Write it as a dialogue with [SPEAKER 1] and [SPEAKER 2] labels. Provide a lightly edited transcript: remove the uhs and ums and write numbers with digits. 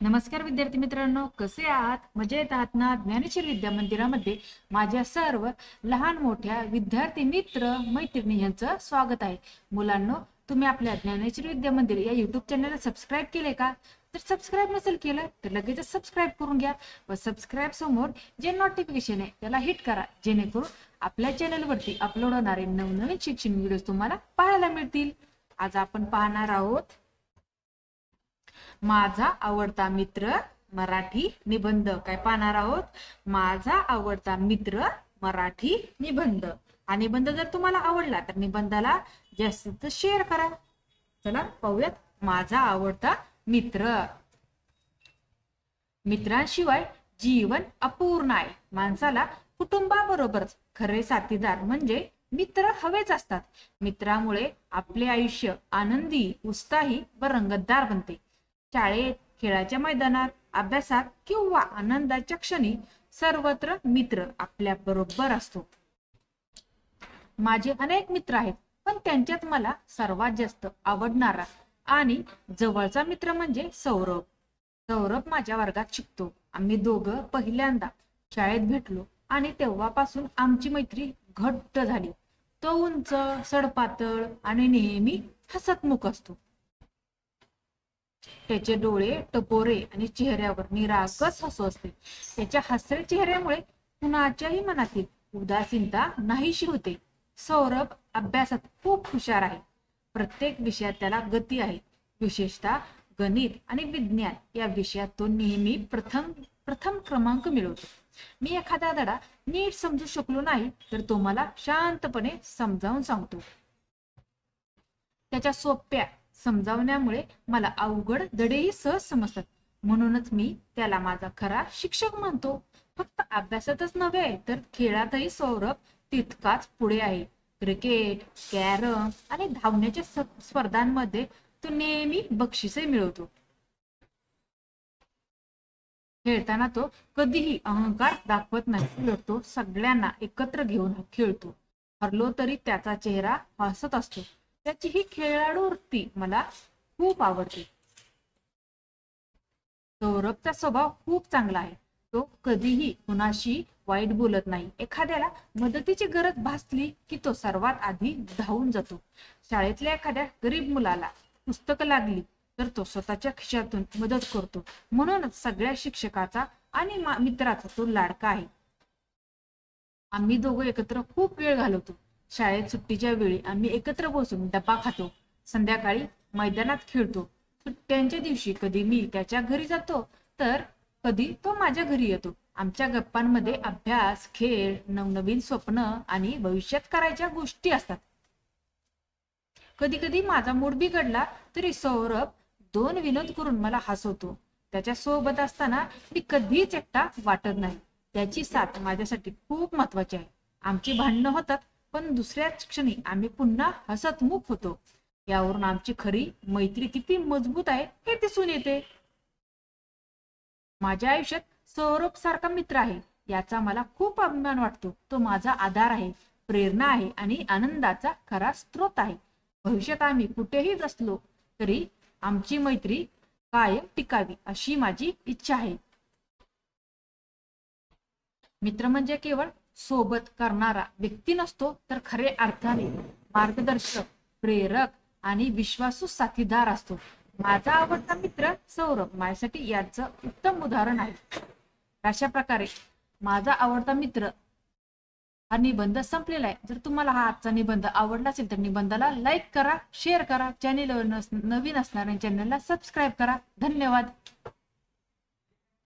[SPEAKER 1] नमस्कार विद्यार्थी मित्रांनो, कसे आहात? मजेत आहात ना? ज्ञानेश्वर विद्या मंदिरामध्ये माझ्या सर्व लहान मोठ्या विद्यार्थी मित्र मैत्रिणी यांचं स्वागत आहे। मुलांनो, तुम्ही आपल्या ज्ञानेश्वर विद्या मंदिर या YouTube चॅनलला सबस्क्राइब केले का? तर सबस्क्राइब नसेल केलं तर लगेच सबस्क्राइब करून घ्या व सबस्क्राइब समोर जे नोटिफिकेशन आहे त्याला हिट करा, जेणेकरून आपल्या चॅनलवरती अपलोड होणारे नवनवीन शिक्षण व्हिडिओ तुम्हाला पाहायला मिळतील। आज आपण पाहणार आहोत माझा आवडता मित्र मराठी निबंध। काय पाहणार आहोत? माझा आवडता मित्र मराठी निबंध। हा निबंध जर तुम्हाला आवडला तर निबंधाला जास्तीत शेअर करा। चला पाहूयात माझा आवडता मित्र। मित्रांशिवाय जीवन अपूर्ण आहे। माणसाला कुटुंबाबरोबरच खरे साथीदार म्हणजे मित्र हवेच असतात। मित्रामुळे आपले आयुष्य आनंदी, उत्साही व रंगतदार बनते। शाळेत, खेळाच्या मैदानात, अभ्यासात किंवा आनंदाच्या क्षणी सर्वत्र मित्र आपल्या बरोबर असतो। माझे अनेक मित्र आहेत, पण त्यांच्यात मला सर्वात जास्त आवडणारा आणि जवळचा मित्र म्हणजे सौरभ। सौरभ माझ्या वर्गात शिकतो। आम्ही दोघं पहिल्यांदा शाळेत भेटलो आणि तेव्हापासून आमची मैत्री घट्ट झाली। तो उंच, सडपातळ आणि नेहमी हसतमुख असतो। त्याचे डोळे टपोरे आणि चेहऱ्यावर निरागस हसू असते। त्याच्या हसऱ्या चेहऱ्यामुळे कुणाच्याही मनातील उदासीनता नाहीशी होते। सौरभ अभ्यासात खूप हुशार आहे। प्रत्येक विषयात त्याला गती आहे। विशेषतः गणित आणि विज्ञान या विषयात तो नेहमी प्रथम क्रमांक मिळवतो। मी एखादा धडा नीट समजू शकलो नाही तर तो मला शांतपणे समजावून सांगतो। त्याच्या सोप्या समजावण्यामुळे मला अवघड धडेही सहज समजतात। म्हणूनच मी त्याला माझा खरा शिक्षक म्हणतो। फक्त अभ्यासातच नव्हे तर खेळातही सौरभ तितकाच पुढे आहे। क्रिकेट, कॅरम आणि धावण्याच्या स्पर्धांमध्ये तो नेहमी बक्षिसे मिळवतो। खेळताना तो कधीही अहंकार दाखवत नाही, तो सगळ्यांना एकत्र घेऊन खेळतो। हरलो तरी त्याचा चेहरा हसत असतो। त्याची ही खेळाडू वृत्ती मला खूप आवडते। सौरभचा स्वभाव खूप चांगला आहे। तो कधीही कुणाशी वाईट बोलत नाही। एखाद्याला मदतीची गरज भासली की तो सर्वात आधी धावून जातो। शाळेतल्या एखाद्या गरीब मुलाला पुस्तकं लागली तर तो स्वतःच्या खिशातून मदत करतो। म्हणूनच सगळ्या शिक्षकाचा आणि मित्राचा तो लाडका आहे। आम्ही दोघं एकत्र खूप वेळ घालवतो। शाळेत सुट्टीच्या वेळी आम्ही एकत्र बसून डबा खातो। संध्याकाळी मैदानात खेळतो। सुट्ट्यांच्या दिवशी कधी मी त्याच्या घरी जातो तर कधी तो माझ्या घरी येतो। आमच्या गप्पांमध्ये अभ्यास, खेळ, नवनवीन स्वप्न आणि भविष्यात करायच्या गोष्टी असतात। कधी कधी माझा मूड बिघडला तरी सौरभ दोन विनोद करून मला हसवतो। त्याच्या सोबत असताना मी कधीच एकटा वाटत नाही। त्याची साथ माझ्यासाठी खूप महत्वाची आहे। आमची भांडणं होतात पण दुसऱ्याच क्षणी आम्ही पुन्हा हसतमुख होतो। यावरून आमची खरी मैत्री किती मजबूत आहे हे दिसून येते। माझ्या आयुष्यात सौरभ सारखा मित्र आहे याचा मला खूप अभिमान वाटतो। तो माझा आधार आहे, प्रेरणा आहे आणि आनंदाचा खरा स्रोत आहे। भविष्यात आम्ही कुठेही असलो तरी आमची मैत्री कायम टिकावी अशी माझी इच्छा आहे। मित्र म्हणजे केवळ सोबत करणारा व्यक्ती नसतो तर खरे अर्थाने मार्गदर्शक, प्रेरक आणि विश्वासू साथीदार असतो। माझा आवडता मित्र सौरभ माझ्यासाठी याचं उत्तम उदाहरण आहे। अशा प्रकारे माझा आवडता मित्र हा निबंध संपलेला आहे। जर तुम्हाला हा आजचा निबंध आवडला असेल तर निबंधाला लाईक करा, शेअर करा, चॅनेलवर नवीन असणाऱ्या चॅनलला सबस्क्राईब करा। धन्यवाद।